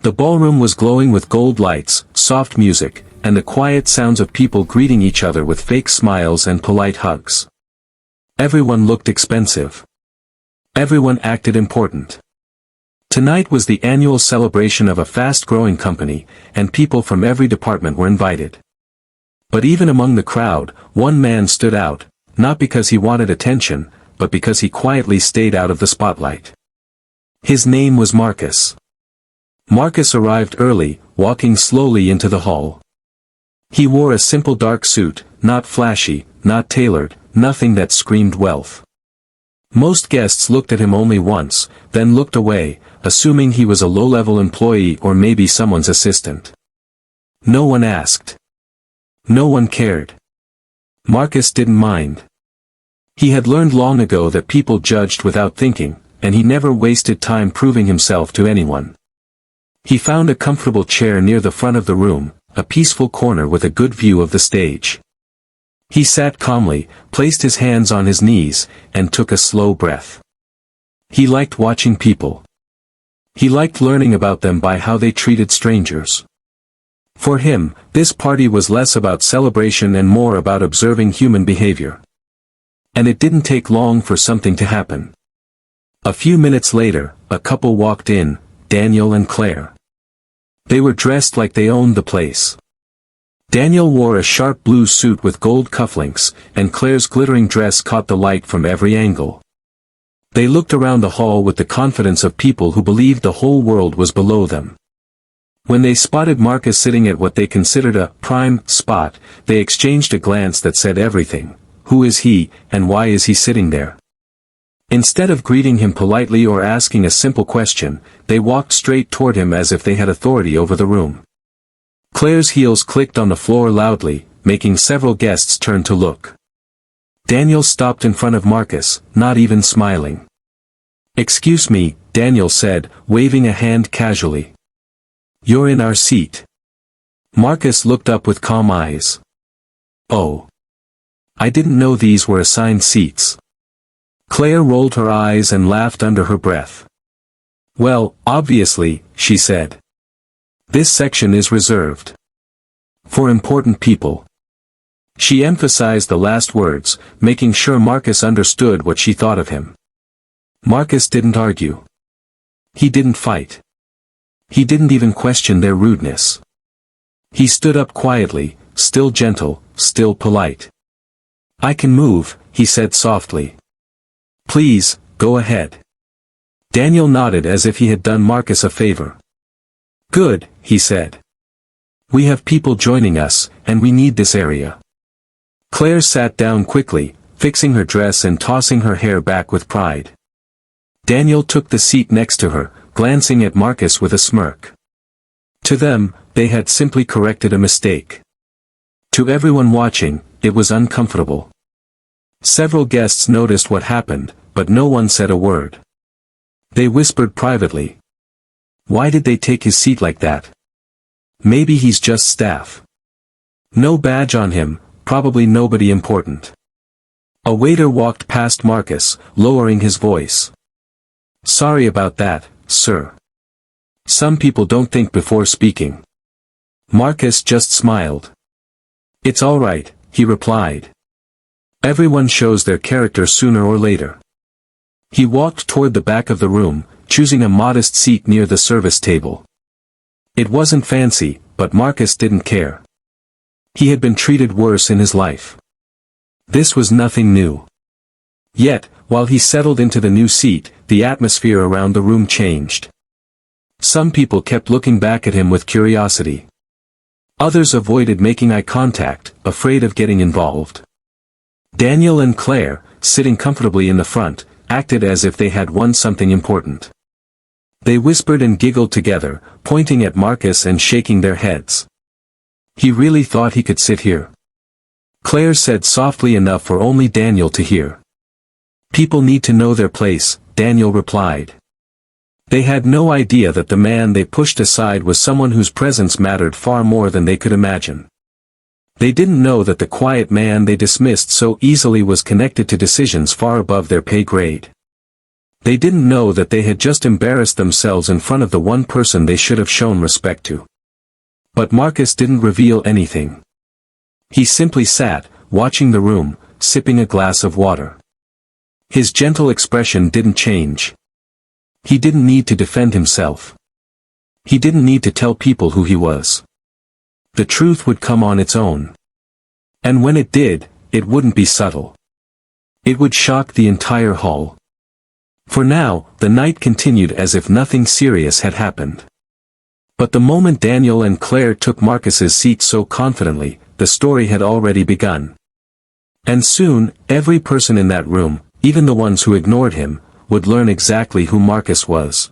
The ballroom was glowing with gold lights, soft music, and the quiet sounds of people greeting each other with fake smiles and polite hugs. Everyone looked expensive. Everyone acted important. Tonight was the annual celebration of a fast-growing company, and people from every department were invited. But even among the crowd, one man stood out, not because he wanted attention, but because he quietly stayed out of the spotlight. His name was Marcus. Marcus arrived early, walking slowly into the hall. He wore a simple dark suit, not flashy, not tailored, nothing that screamed wealth. Most guests looked at him only once, then looked away, assuming he was a low-level employee or maybe someone's assistant. No one asked. No one cared. Marcus didn't mind. He had learned long ago that people judged without thinking, and he never wasted time proving himself to anyone. He found a comfortable chair near the front of the room, a peaceful corner with a good view of the stage. He sat calmly, placed his hands on his knees, and took a slow breath. He liked watching people. He liked learning about them by how they treated strangers. For him, this party was less about celebration and more about observing human behavior. And it didn't take long for something to happen. A few minutes later, a couple walked in, Daniel and Claire. They were dressed like they owned the place. Daniel wore a sharp blue suit with gold cufflinks, and Claire's glittering dress caught the light from every angle. They looked around the hall with the confidence of people who believed the whole world was below them. When they spotted Marcus sitting at what they considered a prime spot, they exchanged a glance that said everything. Who is he, and why is he sitting there? Instead of greeting him politely or asking a simple question, they walked straight toward him as if they had authority over the room. Claire's heels clicked on the floor loudly, making several guests turn to look. Daniel stopped in front of Marcus, not even smiling. "Excuse me," Daniel said, waving a hand casually. "You're in our seat." Marcus looked up with calm eyes. "Oh. I didn't know these were assigned seats." Claire rolled her eyes and laughed under her breath. "Well, obviously," she said. "This section is reserved for important people." She emphasized the last words, making sure Marcus understood what she thought of him. Marcus didn't argue. He didn't fight. He didn't even question their rudeness. He stood up quietly, still gentle, still polite. "I can move," he said softly. "Please, go ahead." Daniel nodded as if he had done Marcus a favor. "Good," he said. "We have people joining us, and we need this area." Claire sat down quickly, fixing her dress and tossing her hair back with pride. Daniel took the seat next to her, glancing at Marcus with a smirk. To them, they had simply corrected a mistake. To everyone watching, it was uncomfortable. Several guests noticed what happened, but no one said a word. They whispered privately. Why did they take his seat like that? Maybe he's just staff. No badge on him, probably nobody important. A waiter walked past Marcus, lowering his voice. "Sorry about that, sir. Some people don't think before speaking." Marcus just smiled. "It's all right," he replied. "Everyone shows their character sooner or later." He walked toward the back of the room, choosing a modest seat near the service table. It wasn't fancy, but Marcus didn't care. He had been treated worse in his life. This was nothing new. Yet, while he settled into the new seat, the atmosphere around the room changed. Some people kept looking back at him with curiosity. Others avoided making eye contact, afraid of getting involved. Daniel and Claire, sitting comfortably in the front, acted as if they had won something important. They whispered and giggled together, pointing at Marcus and shaking their heads. He really thought he could sit here. Claire said softly enough for only Daniel to hear. People need to know their place, Daniel replied. They had no idea that the man they pushed aside was someone whose presence mattered far more than they could imagine. They didn't know that the quiet man they dismissed so easily was connected to decisions far above their pay grade. They didn't know that they had just embarrassed themselves in front of the one person they should have shown respect to. But Marcus didn't reveal anything. He simply sat, watching the room, sipping a glass of water. His gentle expression didn't change. He didn't need to defend himself. He didn't need to tell people who he was. The truth would come on its own. And when it did, it wouldn't be subtle. It would shock the entire hall. For now, the night continued as if nothing serious had happened. But the moment Daniel and Claire took Marcus's seat so confidently, the story had already begun. And soon, every person in that room, even the ones who ignored him, would learn exactly who Marcus was.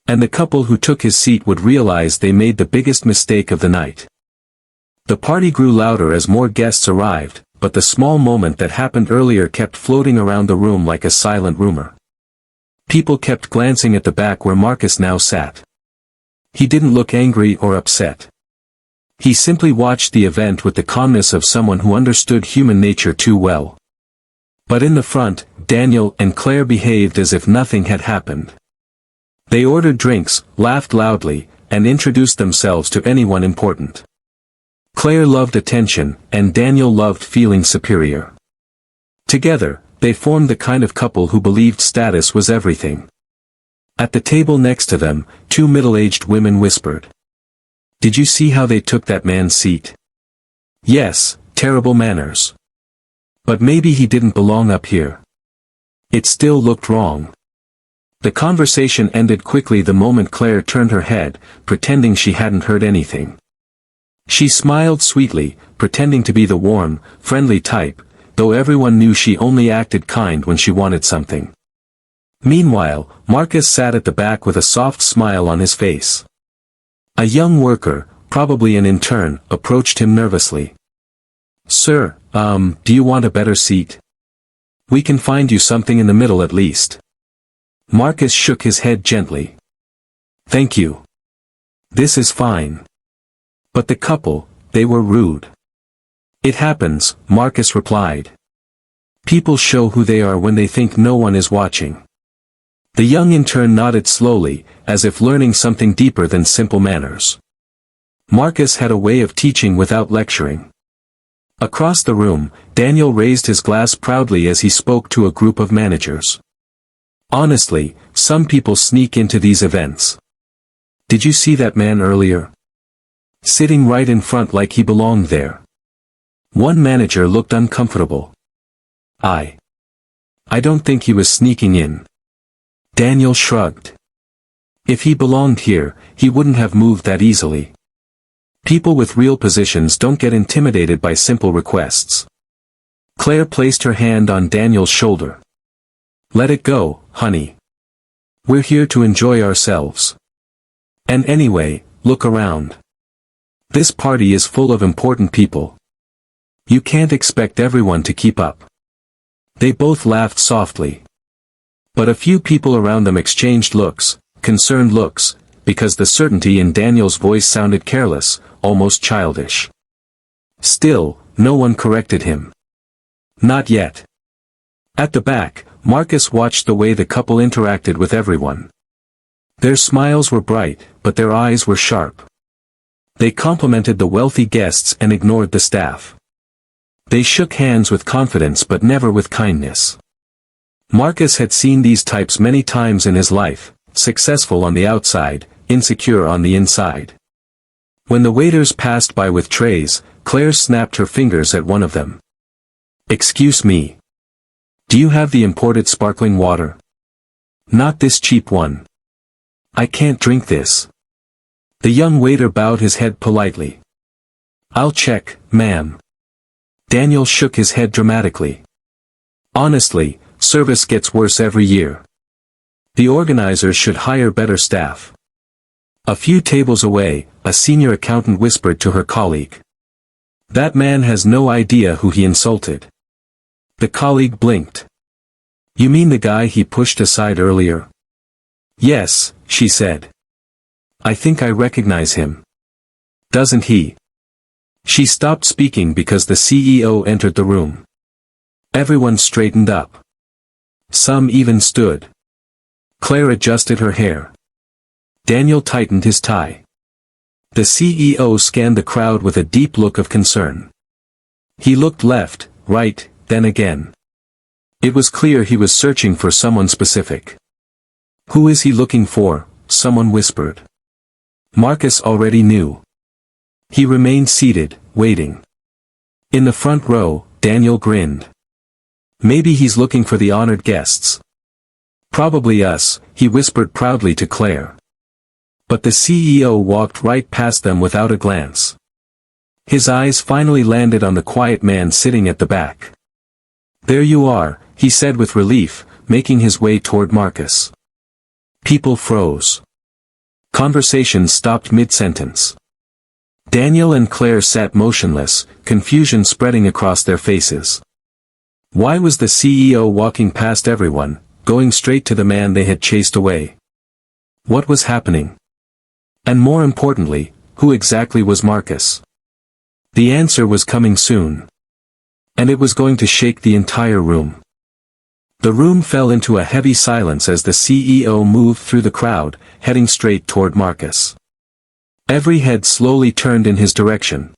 And the couple who took his seat would realize they made the biggest mistake of the night. The party grew louder as more guests arrived, but the small moment that happened earlier kept floating around the room like a silent rumor. People kept glancing at the back where Marcus now sat. He didn't look angry or upset. He simply watched the event with the calmness of someone who understood human nature too well. But in the front, Daniel and Claire behaved as if nothing had happened. They ordered drinks, laughed loudly, and introduced themselves to anyone important. Claire loved attention, and Daniel loved feeling superior. Together, they formed the kind of couple who believed status was everything. At the table next to them, two middle-aged women whispered. "Did you see how they took that man's seat?" "Yes, terrible manners. But maybe he didn't belong up here." It still looked wrong. The conversation ended quickly the moment Claire turned her head, pretending she hadn't heard anything. She smiled sweetly, pretending to be the warm, friendly type, though everyone knew she only acted kind when she wanted something. Meanwhile, Marcus sat at the back with a soft smile on his face. A young worker, probably an intern, approached him nervously. "Sir, do you want a better seat? We can find you something in the middle at least." Marcus shook his head gently. "Thank you. This is fine." But the couple, they were rude. "It happens," Marcus replied. "People show who they are when they think no one is watching." The young intern nodded slowly, as if learning something deeper than simple manners. Marcus had a way of teaching without lecturing. Across the room, Daniel raised his glass proudly as he spoke to a group of managers. "Honestly, some people sneak into these events. Did you see that man earlier? Sitting right in front like he belonged there." One manager looked uncomfortable. I don't think he was sneaking in." Daniel shrugged. "If he belonged here, he wouldn't have moved that easily. People with real positions don't get intimidated by simple requests." Claire placed her hand on Daniel's shoulder. "Let it go, honey. We're here to enjoy ourselves. And anyway, look around. This party is full of important people. You can't expect everyone to keep up." They both laughed softly. But a few people around them exchanged looks, concerned looks, because the certainty in Daniel's voice sounded careless, almost childish. Still, no one corrected him. Not yet. At the back, Marcus watched the way the couple interacted with everyone. Their smiles were bright, but their eyes were sharp. They complimented the wealthy guests and ignored the staff. They shook hands with confidence but never with kindness. Marcus had seen these types many times in his life, successful on the outside, insecure on the inside. When the waiters passed by with trays, Claire snapped her fingers at one of them. "Excuse me. Do you have the imported sparkling water? Not this cheap one. I can't drink this." The young waiter bowed his head politely. "I'll check, ma'am." Daniel shook his head dramatically. "Honestly, service gets worse every year. The organizers should hire better staff." A few tables away, a senior accountant whispered to her colleague. "That man has no idea who he insulted." The colleague blinked. "You mean the guy he pushed aside earlier?" "Yes," she said. "I think I recognize him. Doesn't he?" She stopped speaking because the CEO entered the room. Everyone straightened up. Some even stood. Claire adjusted her hair. Daniel tightened his tie. The CEO scanned the crowd with a deep look of concern. He looked left, right, then again. It was clear he was searching for someone specific. "Who is he looking for?" someone whispered. Marcus already knew. He remained seated, waiting. In the front row, Daniel grinned. "Maybe he's looking for the honored guests. Probably us," he whispered proudly to Claire. But the CEO walked right past them without a glance. His eyes finally landed on the quiet man sitting at the back. "There you are," he said with relief, making his way toward Marcus. People froze. Conversation stopped mid-sentence. Daniel and Claire sat motionless, confusion spreading across their faces. Why was the CEO walking past everyone, going straight to the man they had chased away? What was happening? And more importantly, who exactly was Marcus? The answer was coming soon. And it was going to shake the entire room. The room fell into a heavy silence as the CEO moved through the crowd, heading straight toward Marcus. Every head slowly turned in his direction.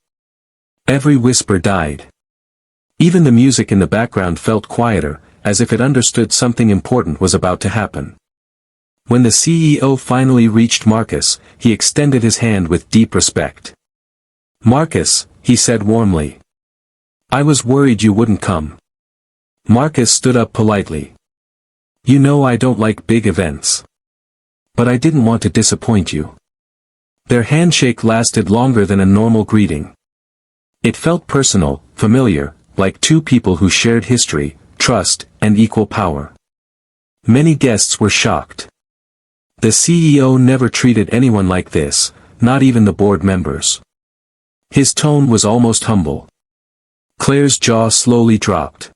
Every whisper died. Even the music in the background felt quieter, as if it understood something important was about to happen. When the CEO finally reached Marcus, he extended his hand with deep respect. "Marcus," he said warmly. "I was worried you wouldn't come." Marcus stood up politely. "You know I don't like big events. But I didn't want to disappoint you." Their handshake lasted longer than a normal greeting. It felt personal, familiar, like two people who shared history, trust, and equal power. Many guests were shocked. The CEO never treated anyone like this, not even the board members. His tone was almost humble. Claire's jaw slowly dropped.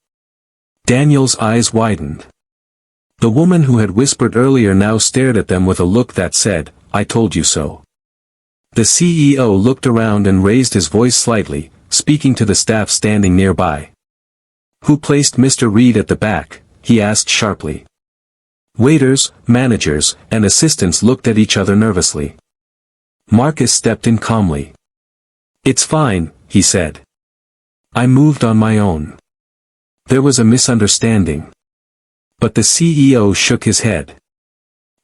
Daniel's eyes widened. The woman who had whispered earlier now stared at them with a look that said, "I told you so." The CEO looked around and raised his voice slightly, speaking to the staff standing nearby. "Who placed Mr. Reed at the back?" he asked sharply. Waiters, managers, and assistants looked at each other nervously. Marcus stepped in calmly. "It's fine," he said. "I moved on my own. There was a misunderstanding." But the CEO shook his head.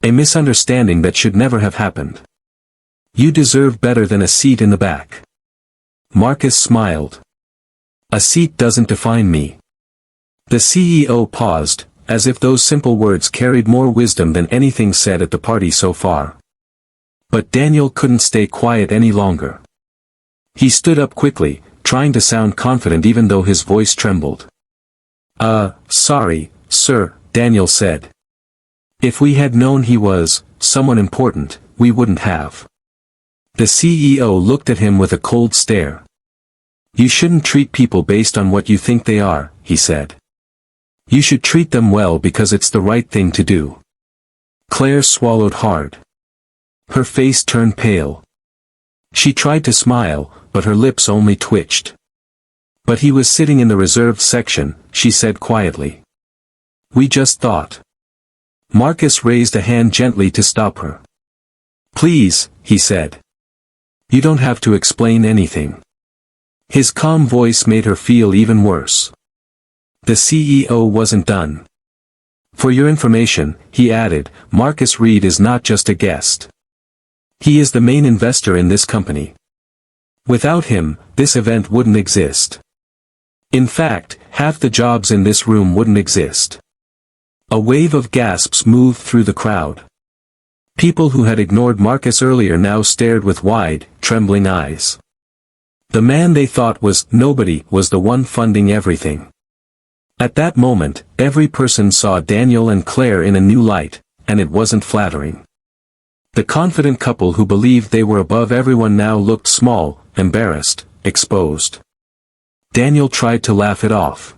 "A misunderstanding that should never have happened. You deserve better than a seat in the back." Marcus smiled. "A seat doesn't define me." The CEO paused, as if those simple words carried more wisdom than anything said at the party so far. But Daniel couldn't stay quiet any longer. He stood up quickly, trying to sound confident even though his voice trembled. Sorry, sir," Daniel said. "If we had known he was someone important, we wouldn't have." The CEO looked at him with a cold stare. "You shouldn't treat people based on what you think they are," he said. "You should treat them well because it's the right thing to do." Claire swallowed hard. Her face turned pale. She tried to smile, but her lips only twitched. "But he was sitting in the reserved section," she said quietly. "We just thought." Marcus raised a hand gently to stop her. "Please," he said. "You don't have to explain anything." His calm voice made her feel even worse. The CEO wasn't done. "For your information," he added, "Marcus Reed is not just a guest. He is the main investor in this company. Without him, this event wouldn't exist. In fact, half the jobs in this room wouldn't exist." A wave of gasps moved through the crowd. People who had ignored Marcus earlier now stared with wide, trembling eyes. The man they thought was nobody was the one funding everything. At that moment, every person saw Daniel and Claire in a new light, and it wasn't flattering. The confident couple who believed they were above everyone now looked small, embarrassed, exposed. Daniel tried to laugh it off.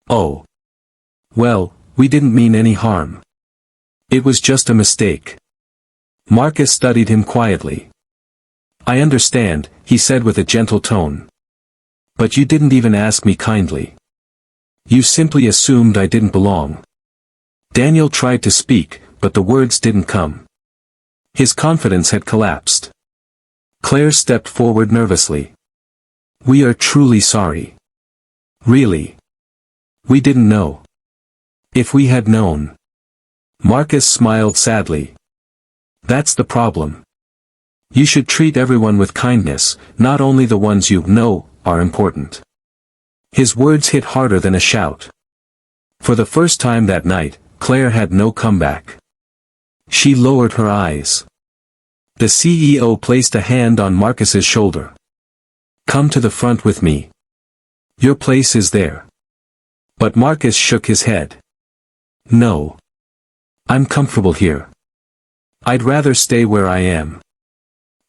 "Oh. Well, we didn't mean any harm. It was just a mistake." Marcus studied him quietly. "I understand," he said with a gentle tone. "But you didn't even ask me kindly. You simply assumed I didn't belong." Daniel tried to speak, but the words didn't come. His confidence had collapsed. Claire stepped forward nervously. "We are truly sorry. Really. We didn't know. If we had known." Marcus smiled sadly. "That's the problem. You should treat everyone with kindness, not only the ones you know are important." His words hit harder than a shout. For the first time that night, Claire had no comeback. She lowered her eyes. The CEO placed a hand on Marcus's shoulder. "Come to the front with me. Your place is there." But Marcus shook his head. "No. I'm comfortable here. I'd rather stay where I am."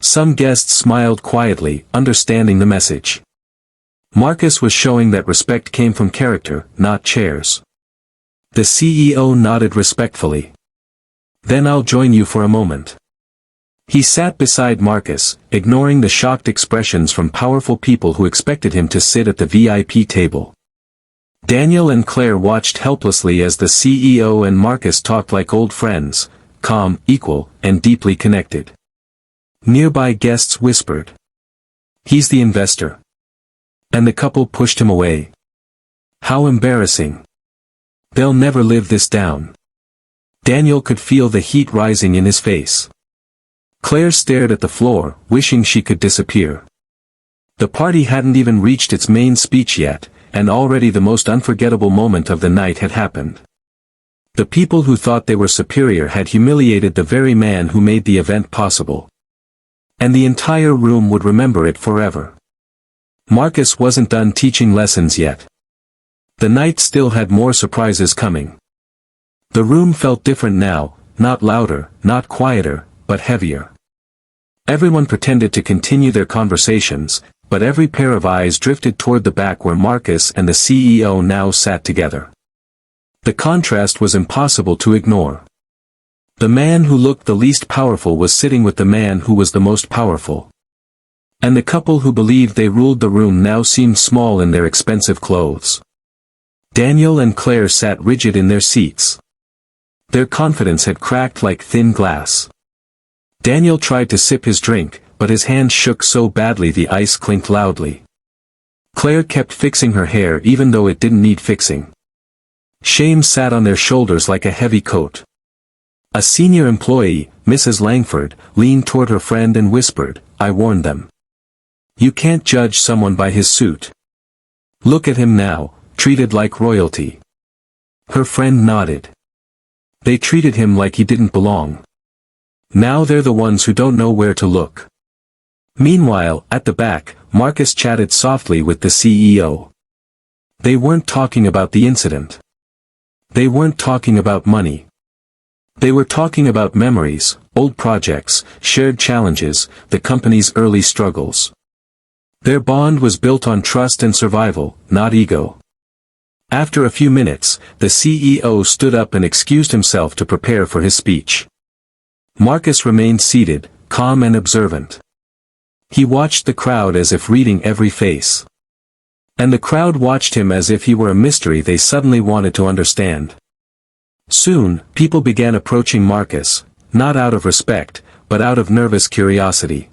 Some guests smiled quietly, understanding the message. Marcus was showing that respect came from character, not chairs. The CEO nodded respectfully. "Then I'll join you for a moment." He sat beside Marcus, ignoring the shocked expressions from powerful people who expected him to sit at the VIP table. Daniel and Claire watched helplessly as the CEO and Marcus talked like old friends, calm, equal, and deeply connected. Nearby guests whispered, "He's the investor." And the couple pushed him away. How embarrassing. They'll never live this down. Daniel could feel the heat rising in his face. Claire stared at the floor, wishing she could disappear. The party hadn't even reached its main speech yet, and already the most unforgettable moment of the night had happened. The people who thought they were superior had humiliated the very man who made the event possible. And the entire room would remember it forever. Marcus wasn't done teaching lessons yet. The night still had more surprises coming. The room felt different now, not louder, not quieter, but heavier. Everyone pretended to continue their conversations, but every pair of eyes drifted toward the back where Marcus and the CEO now sat together. The contrast was impossible to ignore. The man who looked the least powerful was sitting with the man who was the most powerful. And the couple who believed they ruled the room now seemed small in their expensive clothes. Daniel and Claire sat rigid in their seats. Their confidence had cracked like thin glass. Daniel tried to sip his drink, but his hand shook so badly the ice clinked loudly. Claire kept fixing her hair even though it didn't need fixing. Shame sat on their shoulders like a heavy coat. A senior employee, Mrs. Langford, leaned toward her friend and whispered, "I warned them. You can't judge someone by his suit. Look at him now, treated like royalty." Her friend nodded. They treated him like he didn't belong. Now they're the ones who don't know where to look. Meanwhile, at the back, Marcus chatted softly with the CEO. They weren't talking about the incident. They weren't talking about money. They were talking about memories, old projects, shared challenges, the company's early struggles. Their bond was built on trust and survival, not ego. After a few minutes, the CEO stood up and excused himself to prepare for his speech. Marcus remained seated, calm and observant. He watched the crowd as if reading every face. And the crowd watched him as if he were a mystery they suddenly wanted to understand. Soon, people began approaching Marcus, not out of respect, but out of nervous curiosity.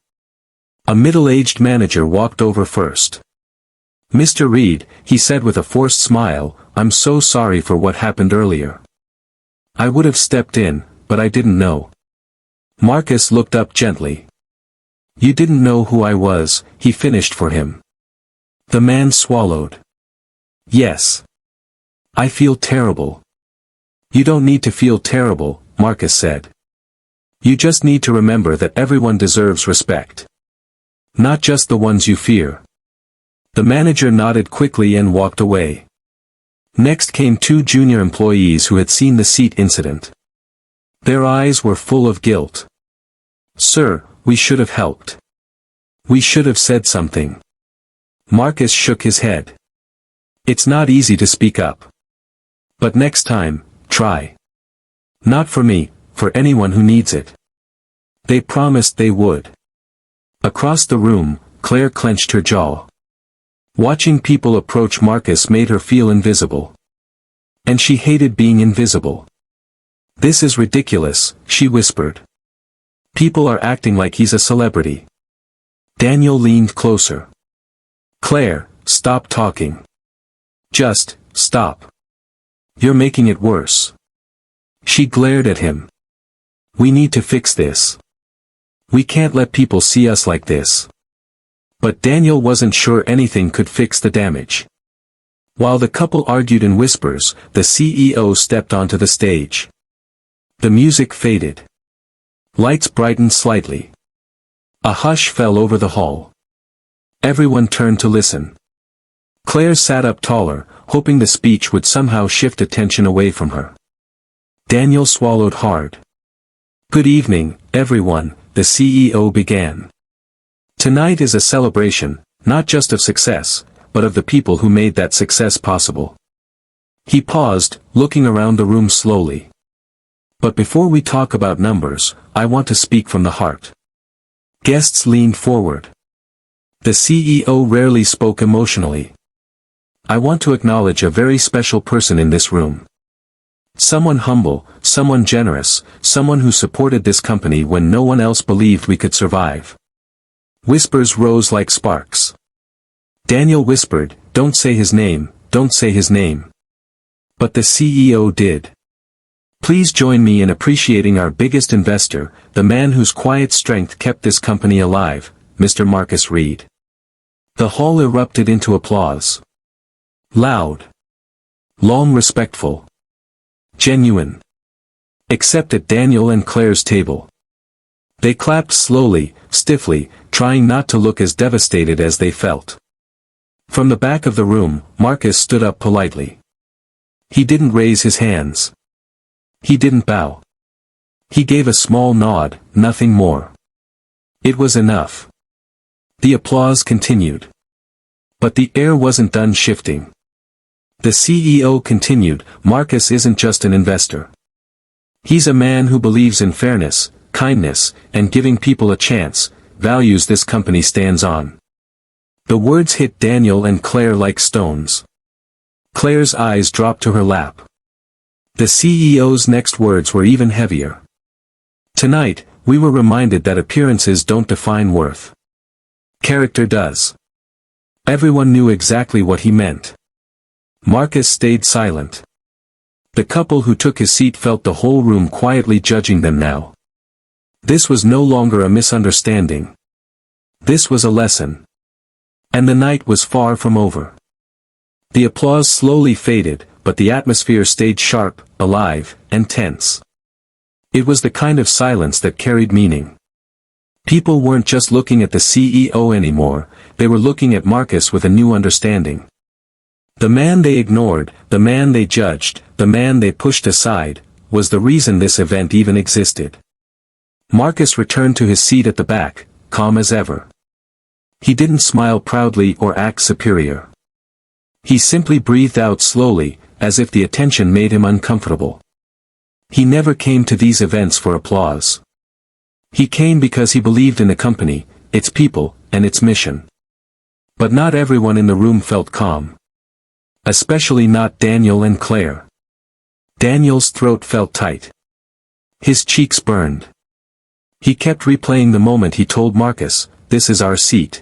A middle-aged manager walked over first. "Mr. Reed," he said with a forced smile, "I'm so sorry for what happened earlier. I would have stepped in, but I didn't know." Marcus looked up gently. "You didn't know who I was," he finished for him. The man swallowed. "Yes. I feel terrible." "You don't need to feel terrible," Marcus said. "You just need to remember that everyone deserves respect. Not just the ones you fear." The manager nodded quickly and walked away. Next came two junior employees who had seen the seat incident. Their eyes were full of guilt. "Sir, we should have helped. We should have said something." Marcus shook his head. "It's not easy to speak up. But next time, try. Not for me, for anyone who needs it." They promised they would. Across the room, Claire clenched her jaw. Watching people approach Marcus made her feel invisible. And she hated being invisible. "This is ridiculous," she whispered. "People are acting like he's a celebrity." Daniel leaned closer. "Claire, stop talking. Just, stop. You're making it worse." She glared at him. "We need to fix this. We can't let people see us like this." But Daniel wasn't sure anything could fix the damage. While the couple argued in whispers, the CEO stepped onto the stage. The music faded. Lights brightened slightly. A hush fell over the hall. Everyone turned to listen. Claire sat up taller, hoping the speech would somehow shift attention away from her. Daniel swallowed hard. "Good evening, everyone," the CEO began. "Tonight is a celebration, not just of success, but of the people who made that success possible." He paused, looking around the room slowly. "But before we talk about numbers, I want to speak from the heart." Guests leaned forward. The CEO rarely spoke emotionally. "I want to acknowledge a very special person in this room. Someone humble, someone generous, someone who supported this company when no one else believed we could survive." Whispers rose like sparks. Daniel whispered, "Don't say his name, don't say his name." But the CEO did. "Please join me in appreciating our biggest investor, the man whose quiet strength kept this company alive, Mr. Marcus Reed." The hall erupted into applause. Loud. Long, respectful. Genuine. Except at Daniel and Claire's table. They clapped slowly, stiffly, trying not to look as devastated as they felt. From the back of the room, Marcus stood up politely. He didn't raise his hands. He didn't bow. He gave a small nod, nothing more. It was enough. The applause continued. But the air wasn't done shifting. The CEO continued, "Marcus isn't just an investor. He's a man who believes in fairness, kindness, and giving people a chance, values this company stands on." The words hit Daniel and Claire like stones. Claire's eyes dropped to her lap. The CEO's next words were even heavier. "Tonight, we were reminded that appearances don't define worth. Character does." Everyone knew exactly what he meant. Marcus stayed silent. The couple who took his seat felt the whole room quietly judging them now. This was no longer a misunderstanding. This was a lesson. And the night was far from over. The applause slowly faded, but the atmosphere stayed sharp, alive, and tense. It was the kind of silence that carried meaning. People weren't just looking at the CEO anymore, they were looking at Marcus with a new understanding. The man they ignored, the man they judged, the man they pushed aside, was the reason this event even existed. Marcus returned to his seat at the back, calm as ever. He didn't smile proudly or act superior. He simply breathed out slowly, as if the attention made him uncomfortable. He never came to these events for applause. He came because he believed in the company, its people, and its mission. But not everyone in the room felt calm. Especially not Daniel and Claire. Daniel's throat felt tight. His cheeks burned. He kept replaying the moment he told Marcus, "This is our seat."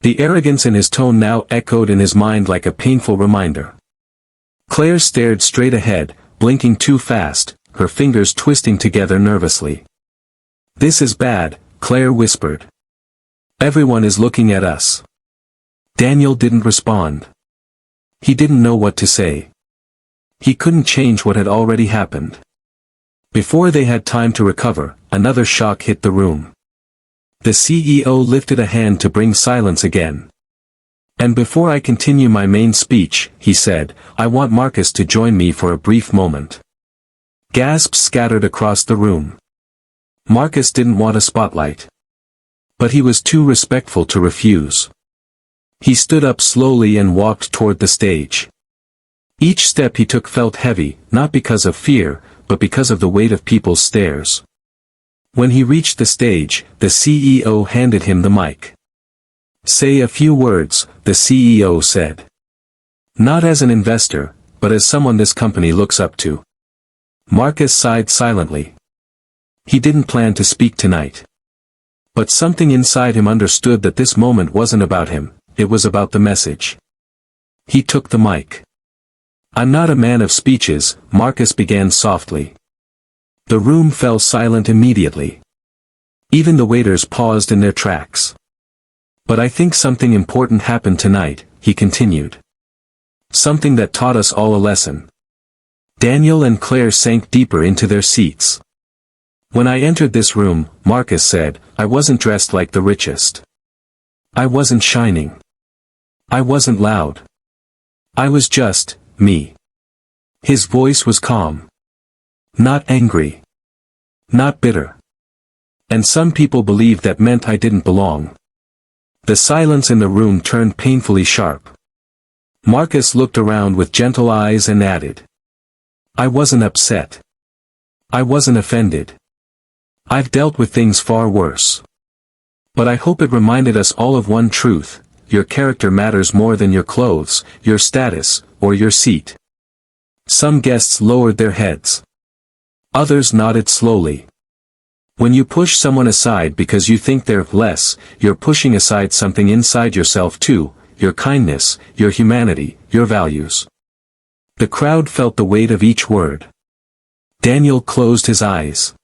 The arrogance in his tone now echoed in his mind like a painful reminder. Claire stared straight ahead, blinking too fast, her fingers twisting together nervously. "This is bad," Claire whispered. "Everyone is looking at us." Daniel didn't respond. He didn't know what to say. He couldn't change what had already happened. Before they had time to recover, another shock hit the room. The CEO lifted a hand to bring silence again. "And before I continue my main speech," he said, "I want Marcus to join me for a brief moment." Gasps scattered across the room. Marcus didn't want a spotlight. But he was too respectful to refuse. He stood up slowly and walked toward the stage. Each step he took felt heavy, not because of fear, but because of the weight of people's stares. When he reached the stage, the CEO handed him the mic. "Say a few words," the CEO said. "Not as an investor, but as someone this company looks up to." Marcus sighed silently. He didn't plan to speak tonight. But something inside him understood that this moment wasn't about him, it was about the message. He took the mic. "I'm not a man of speeches," Marcus began softly. The room fell silent immediately. Even the waiters paused in their tracks. "But I think something important happened tonight," he continued. "Something that taught us all a lesson." Daniel and Claire sank deeper into their seats. "When I entered this room," Marcus said, "I wasn't dressed like the richest. I wasn't shining. I wasn't loud. I was just me." His voice was calm. Not angry. Not bitter. And some people believed that meant I didn't belong. The silence in the room turned painfully sharp. Marcus looked around with gentle eyes and added, "I wasn't upset. I wasn't offended. I've dealt with things far worse. But I hope it reminded us all of one truth: your character matters more than your clothes, your status, or your seat." Some guests lowered their heads. Others nodded slowly. When you push someone aside because you think they're less, you're pushing aside something inside yourself too: your kindness, your humanity, your values. The crowd felt the weight of each word. Daniel closed his eyes.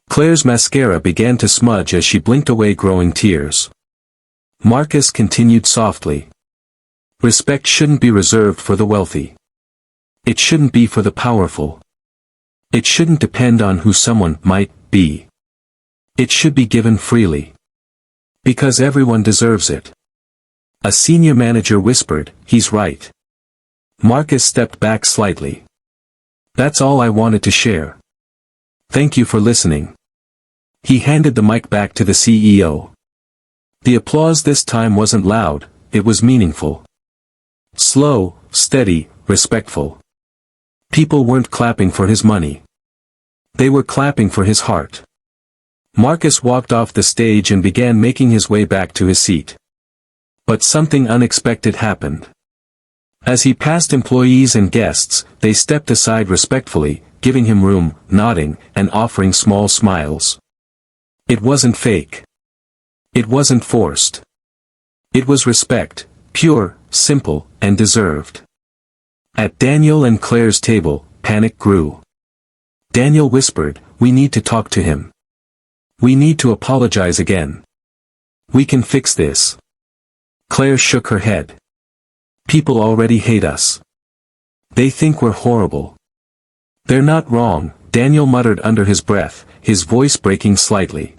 Claire's mascara began to smudge as she blinked away growing tears. Marcus continued softly. "Respect shouldn't be reserved for the wealthy. It shouldn't be for the powerful. It shouldn't depend on who someone might be. It should be given freely. Because everyone deserves it." A senior manager whispered, "He's right." Marcus stepped back slightly. "That's all I wanted to share. Thank you for listening." He handed the mic back to the CEO. The applause this time wasn't loud, it was meaningful. Slow, steady, respectful. People weren't clapping for his money. They were clapping for his heart. Marcus walked off the stage and began making his way back to his seat. But something unexpected happened. As he passed employees and guests, they stepped aside respectfully, giving him room, nodding, and offering small smiles. It wasn't fake. It wasn't forced. It was respect, pure, simple, and deserved. At Daniel and Claire's table, panic grew. Daniel whispered, "We need to talk to him. We need to apologize again. We can fix this." Claire shook her head. "People already hate us. They think we're horrible." "They're not wrong," Daniel muttered under his breath, his voice breaking slightly.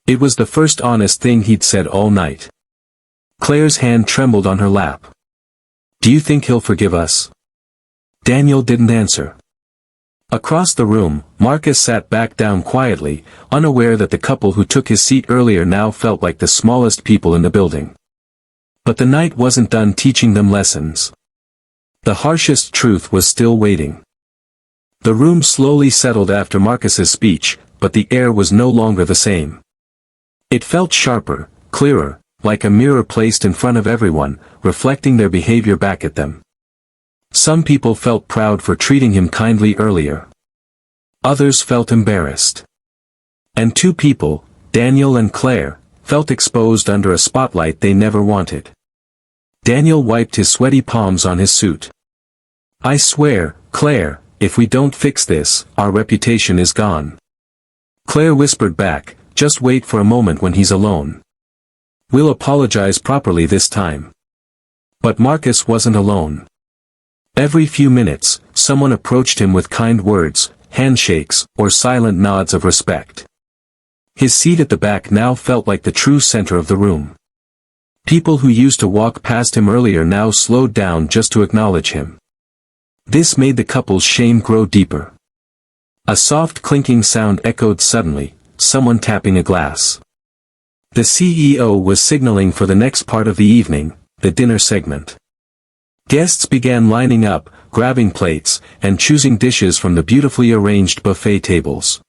It was the first honest thing he'd said all night. Claire's hand trembled on her lap. "Do you think he'll forgive us?" Daniel didn't answer. Across the room, Marcus sat back down quietly, unaware that the couple who took his seat earlier now felt like the smallest people in the building. But the night wasn't done teaching them lessons. The harshest truth was still waiting. The room slowly settled after Marcus's speech, but the air was no longer the same. It felt sharper, clearer, like a mirror placed in front of everyone, reflecting their behavior back at them. Some people felt proud for treating him kindly earlier. Others felt embarrassed. And two people, Daniel and Claire, felt exposed under a spotlight they never wanted. Daniel wiped his sweaty palms on his suit. "I swear, Claire, if we don't fix this, our reputation is gone." Claire whispered back, "Just wait for a moment when he's alone. We'll apologize properly this time." But Marcus wasn't alone. Every few minutes, someone approached him with kind words, handshakes, or silent nods of respect. His seat at the back now felt like the true center of the room. People who used to walk past him earlier now slowed down just to acknowledge him. This made the couple's shame grow deeper. A soft clinking sound echoed suddenly, someone tapping a glass. The CEO was signaling for the next part of the evening, the dinner segment. Guests began lining up, grabbing plates, and choosing dishes from the beautifully arranged buffet tables.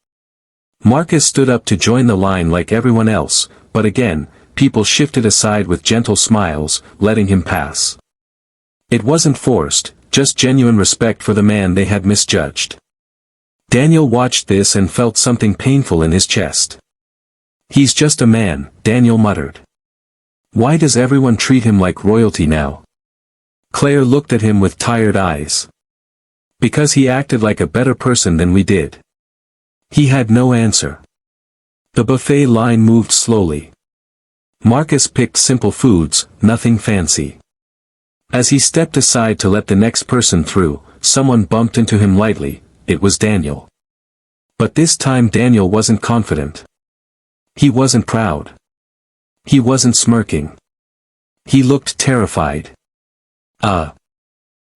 Marcus stood up to join the line like everyone else, but again, people shifted aside with gentle smiles, letting him pass. It wasn't forced, just genuine respect for the man they had misjudged. Daniel watched this and felt something painful in his chest. "He's just a man," Daniel muttered. "Why does everyone treat him like royalty now?" Claire looked at him with tired eyes. "Because he acted like a better person than we did." He had no answer. The buffet line moved slowly. Marcus picked simple foods, nothing fancy. As he stepped aside to let the next person through, someone bumped into him lightly. It was Daniel. But this time Daniel wasn't confident. He wasn't proud. He wasn't smirking. He looked terrified.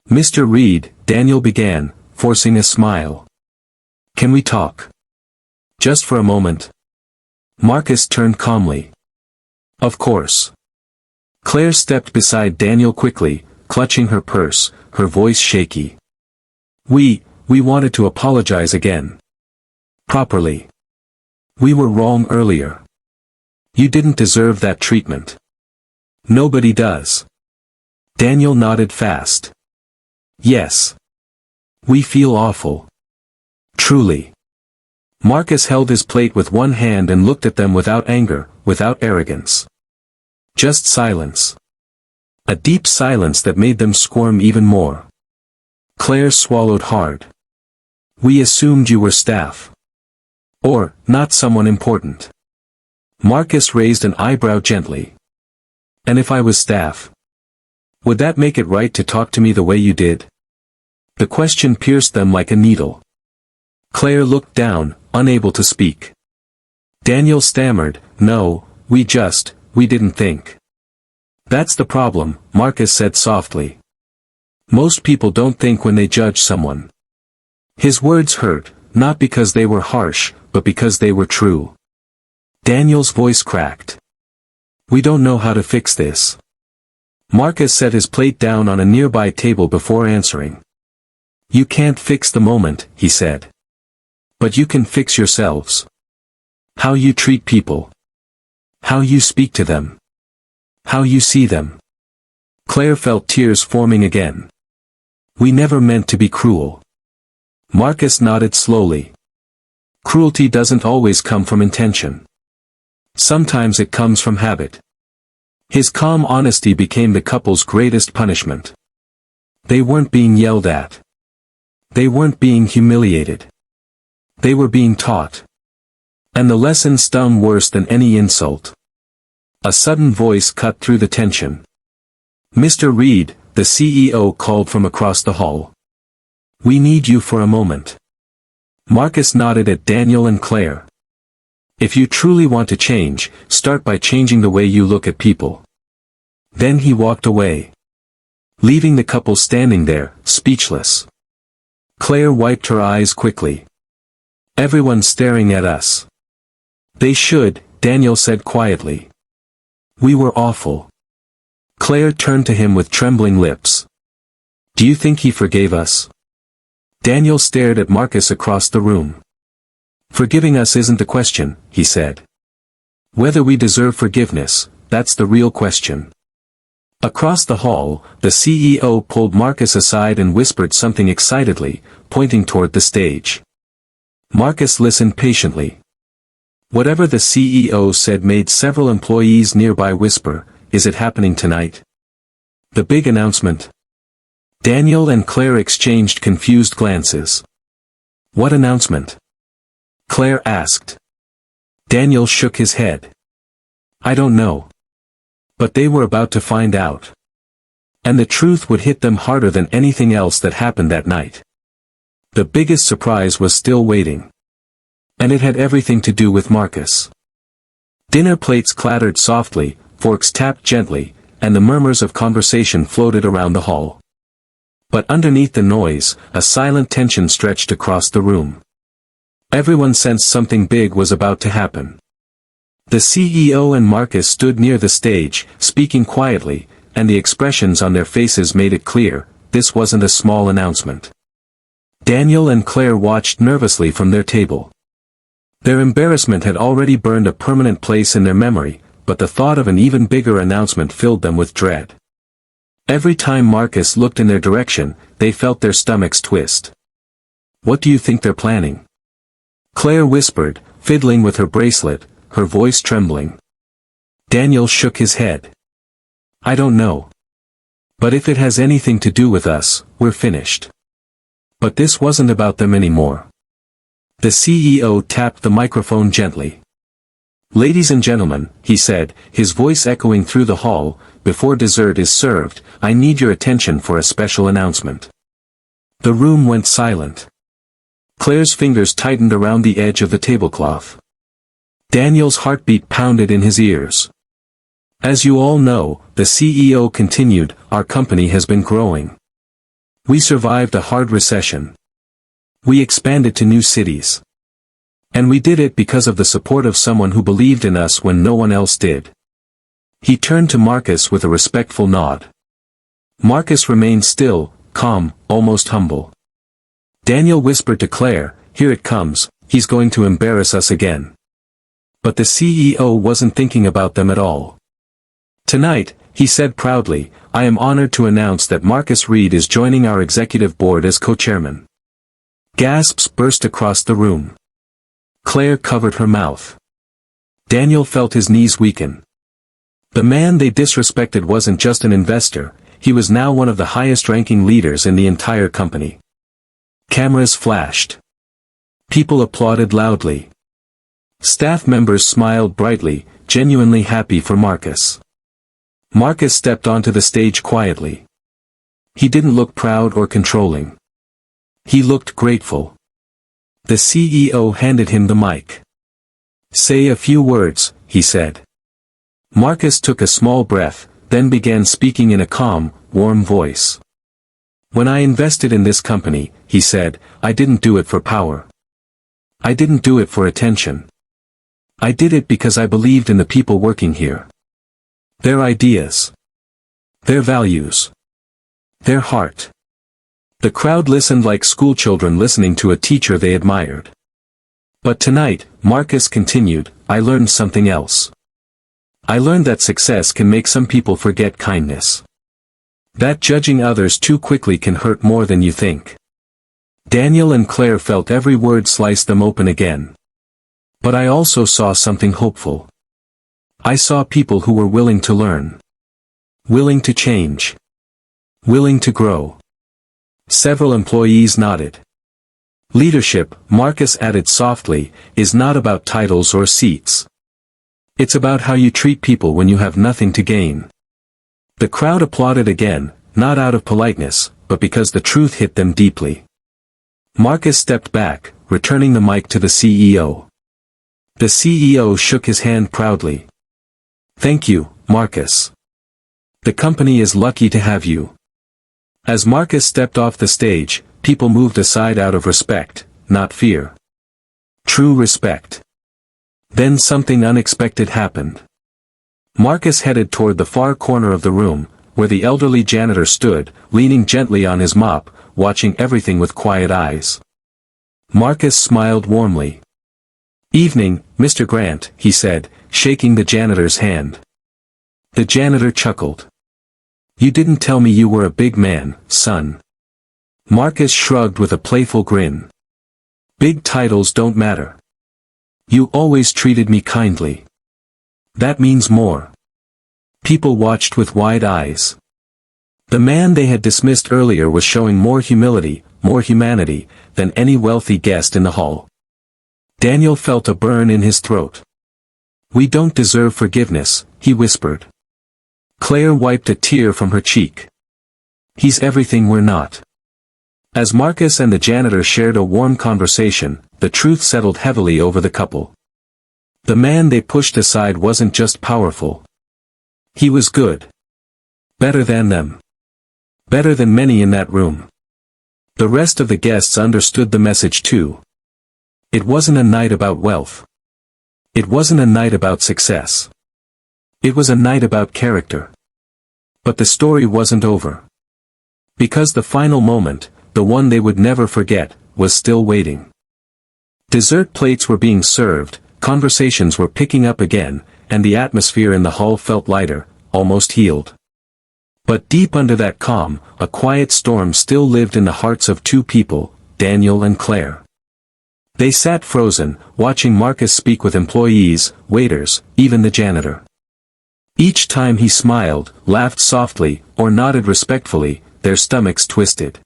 Mr. Reed," Daniel began, forcing a smile. "Can we talk? Just for a moment?" Marcus turned calmly. "Of course." Claire stepped beside Daniel quickly, clutching her purse, her voice shaky. We wanted to apologize again. Properly. We were wrong earlier. You didn't deserve that treatment. Nobody does." Daniel nodded fast. "Yes. We feel awful. Truly." Marcus held his plate with one hand and looked at them without anger, without arrogance. Just silence. A deep silence that made them squirm even more. Claire swallowed hard. "We assumed you were staff. Or, not someone important." Marcus raised an eyebrow gently. "And if I was staff? Would that make it right to talk to me the way you did?" The question pierced them like a needle. Claire looked down, unable to speak. Daniel stammered, "No, we didn't think." "That's the problem," Marcus said softly. "Most people don't think when they judge someone." His words hurt, not because they were harsh, but because they were true. Daniel's voice cracked. "We don't know how to fix this." Marcus set his plate down on a nearby table before answering. "You can't fix the moment," he said. "But you can fix yourselves. How you treat people. How you speak to them. How you see them." Claire felt tears forming again. "We never meant to be cruel." Marcus nodded slowly. "Cruelty doesn't always come from intention. Sometimes it comes from habit." His calm honesty became the couple's greatest punishment. They weren't being yelled at. They weren't being humiliated. They were being taught. And the lesson stung worse than any insult. A sudden voice cut through the tension. "Mr. Reed," the CEO called from across the hall. "We need you for a moment." Marcus nodded at Daniel and Claire. "If you truly want to change, start by changing the way you look at people." Then he walked away, leaving the couple standing there, speechless. Claire wiped her eyes quickly. "Everyone's staring at us." "They should," Daniel said quietly. "We were awful." Claire turned to him with trembling lips. "Do you think he forgave us?" Daniel stared at Marcus across the room. "Forgiving us isn't the question," he said. "Whether we deserve forgiveness, that's the real question." Across the hall, the CEO pulled Marcus aside and whispered something excitedly, pointing toward the stage. Marcus listened patiently. Whatever the CEO said made several employees nearby whisper, "Is it happening tonight? The big announcement?" Daniel and Claire exchanged confused glances. "What announcement?" Claire asked. Daniel shook his head. "I don't know. But they were about to find out. And the truth would hit them harder than anything else that happened that night." The biggest surprise was still waiting. And it had everything to do with Marcus. Dinner plates clattered softly, forks tapped gently, and the murmurs of conversation floated around the hall. But underneath the noise, a silent tension stretched across the room. Everyone sensed something big was about to happen. The CEO and Marcus stood near the stage, speaking quietly, and the expressions on their faces made it clear, this wasn't a small announcement. Daniel and Claire watched nervously from their table. Their embarrassment had already burned a permanent place in their memory, but the thought of an even bigger announcement filled them with dread. Every time Marcus looked in their direction, they felt their stomachs twist. What do you think they're planning? Claire whispered, fiddling with her bracelet, her voice trembling. Daniel shook his head. I don't know. But if it has anything to do with us, we're finished. But this wasn't about them anymore. The CEO tapped the microphone gently. Ladies and gentlemen, he said, his voice echoing through the hall, before dessert is served, I need your attention for a special announcement. The room went silent. Claire's fingers tightened around the edge of the tablecloth. Daniel's heartbeat pounded in his ears. As you all know, the CEO continued, our company has been growing. We survived a hard recession. We expanded to new cities. And we did it because of the support of someone who believed in us when no one else did. He turned to Marcus with a respectful nod. Marcus remained still, calm, almost humble. Daniel whispered to Claire, here it comes, he's going to embarrass us again. But the CEO wasn't thinking about them at all. Tonight, he said proudly, I am honored to announce that Marcus Reed is joining our executive board as co-chairman. Gasps burst across the room. Claire covered her mouth. Daniel felt his knees weaken. The man they disrespected wasn't just an investor, he was now one of the highest-ranking leaders in the entire company. Cameras flashed. People applauded loudly. Staff members smiled brightly, genuinely happy for Marcus. Marcus stepped onto the stage quietly. He didn't look proud or controlling. He looked grateful. The CEO handed him the mic. Say a few words, he said. Marcus took a small breath, then began speaking in a calm, warm voice. When I invested in this company, he said, I didn't do it for power. I didn't do it for attention. I did it because I believed in the people working here. Their ideas. Their values. Their heart. The crowd listened like schoolchildren listening to a teacher they admired. But tonight, Marcus continued, I learned something else. I learned that success can make some people forget kindness. That judging others too quickly can hurt more than you think. Daniel and Claire felt every word slice them open again. But I also saw something hopeful. I saw people who were willing to learn. Willing to change. Willing to grow. Several employees nodded. Leadership, Marcus added softly, is not about titles or seats. It's about how you treat people when you have nothing to gain. The crowd applauded again, not out of politeness, but because the truth hit them deeply. Marcus stepped back, returning the mic to the CEO. The CEO shook his hand proudly. Thank you, Marcus. The company is lucky to have you. As Marcus stepped off the stage, people moved aside out of respect, not fear. True respect. Then something unexpected happened. Marcus headed toward the far corner of the room, where the elderly janitor stood, leaning gently on his mop, watching everything with quiet eyes. Marcus smiled warmly. Evening, Mr. Grant, he said, shaking the janitor's hand. The janitor chuckled. You didn't tell me you were a big man, son. Marcus shrugged with a playful grin. Big titles don't matter. You always treated me kindly. That means more. People watched with wide eyes. The man they had dismissed earlier was showing more humility, more humanity, than any wealthy guest in the hall. Daniel felt a burn in his throat. We don't deserve forgiveness, he whispered. Claire wiped a tear from her cheek. He's everything we're not. As Marcus and the janitor shared a warm conversation, the truth settled heavily over the couple. The man they pushed aside wasn't just powerful. He was good. Better than them. Better than many in that room. The rest of the guests understood the message too. It wasn't a night about wealth. It wasn't a night about success. It was a night about character. But the story wasn't over. Because the final moment, the one they would never forget, was still waiting. Dessert plates were being served, conversations were picking up again, and the atmosphere in the hall felt lighter, almost healed. But deep under that calm, a quiet storm still lived in the hearts of two people, Daniel and Claire. They sat frozen, watching Marcus speak with employees, waiters, even the janitor. Each time he smiled, laughed softly, or nodded respectfully, their stomachs twisted.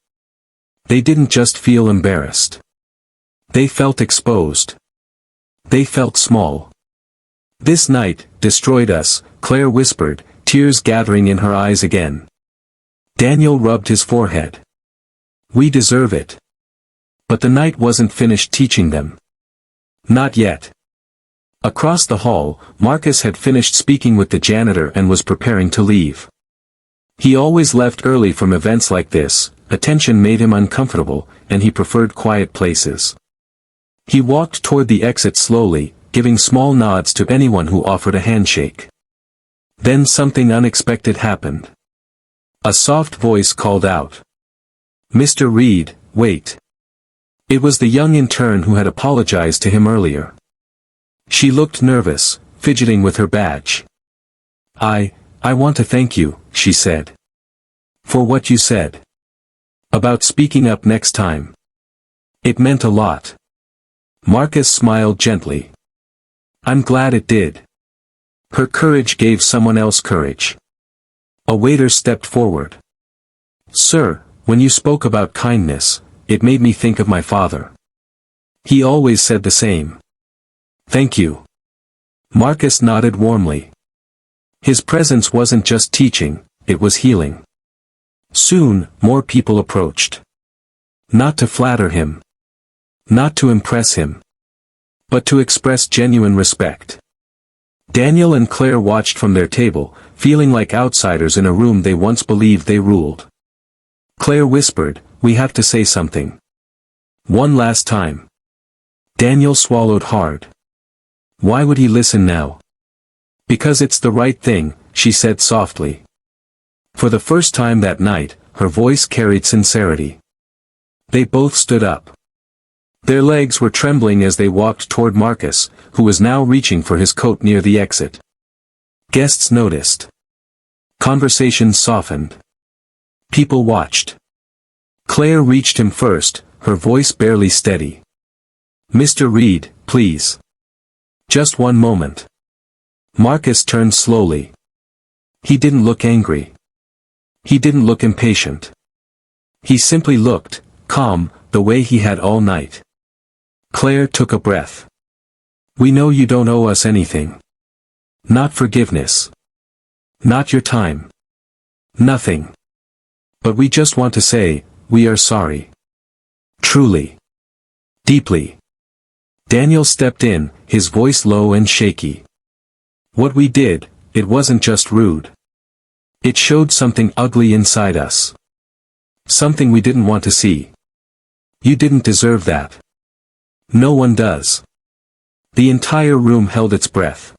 They didn't just feel embarrassed. They felt exposed. They felt small. "This night destroyed us," Claire whispered, tears gathering in her eyes again. Daniel rubbed his forehead. "We deserve it." But the night wasn't finished teaching them. Not yet. Across the hall, Marcus had finished speaking with the janitor and was preparing to leave. He always left early from events like this. Attention made him uncomfortable, and he preferred quiet places. He walked toward the exit slowly, giving small nods to anyone who offered a handshake. Then something unexpected happened. A soft voice called out. "Mr. Reed, wait." It was the young intern who had apologized to him earlier. She looked nervous, fidgeting with her badge. I want to thank you," she said. "For what you said. About speaking up next time. It meant a lot." Marcus smiled gently. "I'm glad it did. Her courage gave someone else courage." A waiter stepped forward. "Sir, when you spoke about kindness, it made me think of my father. He always said the same." "Thank you." Marcus nodded warmly. His presence wasn't just teaching, it was healing. Soon, more people approached. Not to flatter him. Not to impress him. But to express genuine respect. Daniel and Claire watched from their table, feeling like outsiders in a room they once believed they ruled. Claire whispered, "We have to say something. One last time." Daniel swallowed hard. Why would he listen now? "Because it's the right thing," she said softly. For the first time that night, her voice carried sincerity. They both stood up. Their legs were trembling as they walked toward Marcus, who was now reaching for his coat near the exit. Guests noticed. Conversations softened. People watched. Claire reached him first, her voice barely steady. "Mr. Reed, please. Just one moment." Marcus turned slowly. He didn't look angry. He didn't look impatient. He simply looked, calm, the way he had all night. Claire took a breath. "We know you don't owe us anything. Not forgiveness. Not your time. Nothing. But we just want to say, we are sorry. Truly. Deeply." Daniel stepped in, his voice low and shaky. "What we did, it wasn't just rude. It showed something ugly inside us. Something we didn't want to see. You didn't deserve that. No one does." The entire room held its breath.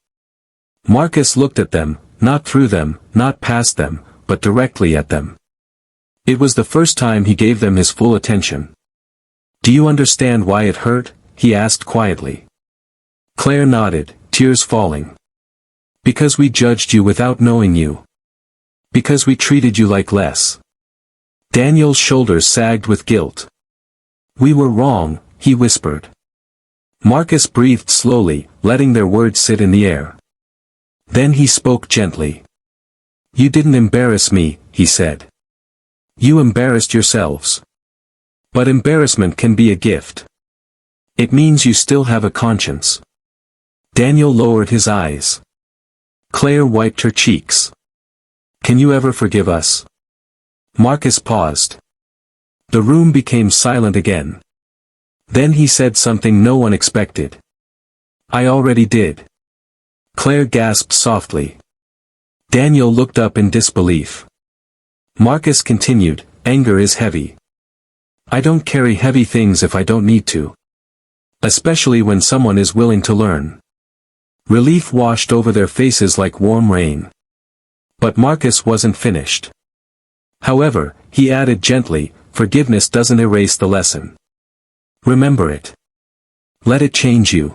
Marcus looked at them, not through them, not past them, but directly at them. It was the first time he gave them his full attention. "Do you understand why it hurt?" he asked quietly. Claire nodded, tears falling. "Because we judged you without knowing you. Because we treated you like less." Daniel's shoulders sagged with guilt. "We were wrong," he whispered. Marcus breathed slowly, letting their words sit in the air. Then he spoke gently. "You didn't embarrass me," he said. "You embarrassed yourselves. But embarrassment can be a gift. It means you still have a conscience." Daniel lowered his eyes. Claire wiped her cheeks. "Can you ever forgive us?" Marcus paused. The room became silent again. Then he said something no one expected. "I already did." Claire gasped softly. Daniel looked up in disbelief. Marcus continued, "Anger is heavy. I don't carry heavy things if I don't need to. Especially when someone is willing to learn." Relief washed over their faces like warm rain. But Marcus wasn't finished. However, he added gently, "Forgiveness doesn't erase the lesson. Remember it. Let it change you."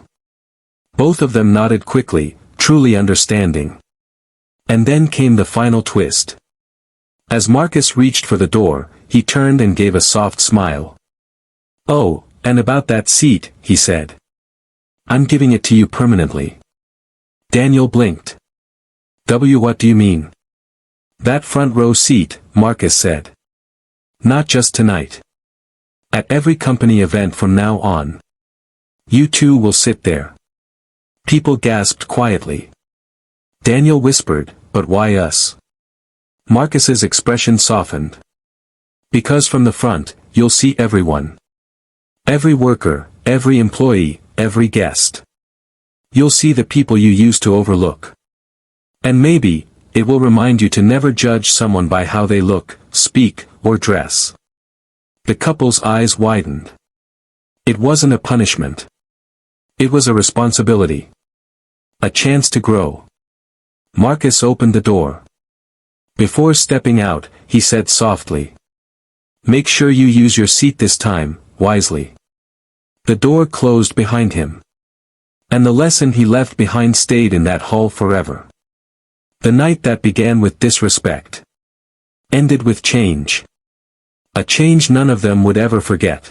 Both of them nodded quickly, truly understanding. And then came the final twist. As Marcus reached for the door, he turned and gave a soft smile. Oh, and about that seat, he said. I'm giving it to you permanently. Daniel blinked. What do you mean? That front row seat, Marcus said. Not just tonight. At every company event from now on. You two will sit there. People gasped quietly. Daniel whispered, but why us? Marcus's expression softened. Because from the front, you'll see everyone. Every worker, every employee, every guest. You'll see the people you used to overlook. And maybe, it will remind you to never judge someone by how they look, speak, or dress. The couple's eyes widened. It wasn't a punishment. It was a responsibility. A chance to grow. Marcus opened the door. Before stepping out, he said softly. Make sure you use your seat this time, wisely. The door closed behind him. And the lesson he left behind stayed in that hall forever. The night that began with disrespect ended with change. A change none of them would ever forget.